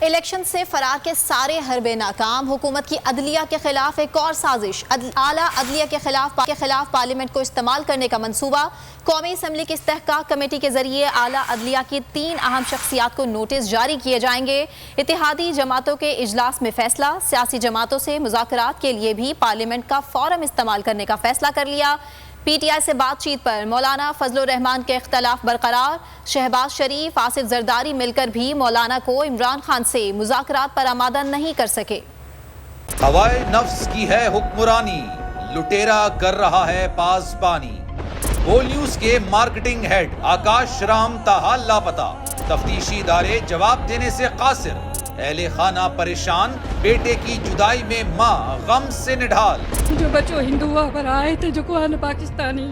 Election سے فرار کے سارے حربے ناکام، حکومت کی عدلیہ کے خلاف ایک اور سازش، اعلیٰ عدلیہ کے خلاف پارلیمنٹ کو استعمال کرنے کا منصوبہ۔ قومی اسمبلی کی استحقاق کمیٹی کے ذریعے اعلیٰ عدلیہ کی 3 اہم شخصیات کو نوٹس جاری کیے جائیں گے۔ اتحادی جماعتوں کے اجلاس میں فیصلہ، سیاسی جماعتوں سے مذاکرات کے لیے بھی پارلیمنٹ کا فورم استعمال کرنے کا فیصلہ کر لیا۔ پی ٹی آئی سے بات چیت پر مولانا فضل الرحمان کے اختلاف برقرار، شہباز شریف، آصف زرداری مل کر بھی مولانا کو عمران خان سے مذاکرات پر آمادہ نہیں کر سکے۔ ہوائے نفس کی ہے حکمرانی، لٹیرا کر رہا ہے پاسبانی۔ بول نیوز کے مارکیٹنگ ہیڈ آکاش رام تاحال لاپتہ، تفتیشی ادارے جواب دینے سے قاصر، اہل خانہ پریشان، بیٹے کی جدائی میں ماں غم سے نڈھال۔ جو بچو ہندو پر آئے تھے جو کو پاکستانی،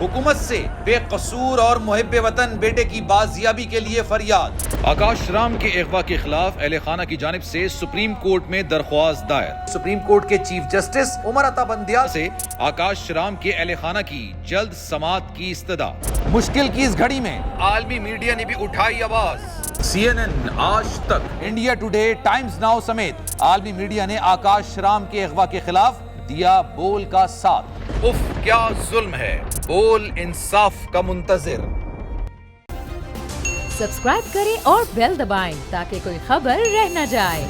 حکومت سے بے قصور اور محب وطن بیٹے کی بازیابی کے لیے فریاد۔ آکاش رام کے اغوا کے خلاف اہل خانہ کی جانب سے سپریم کورٹ میں درخواست دائر۔ سپریم کورٹ کے چیف جسٹس عمر عطا بندیال سے آکاش رام کے اہل خانہ کی جلد سماعت کی استدعا۔ مشکل کی اس گھڑی میں عالمی میڈیا نے بھی اٹھائی آواز۔ سی این این، آج تک، انڈیا ٹوڈے، ٹائمز ناؤ سمیت عالمی میڈیا نے آکاش رام کے اغوا کے خلاف دیا بول کا ساتھ۔ اف کیا ظلم ہے، بول انصاف کا منتظر۔ سبسکرائب کریں اور بیل دبائیں تاکہ کوئی خبر رہ نہ جائے۔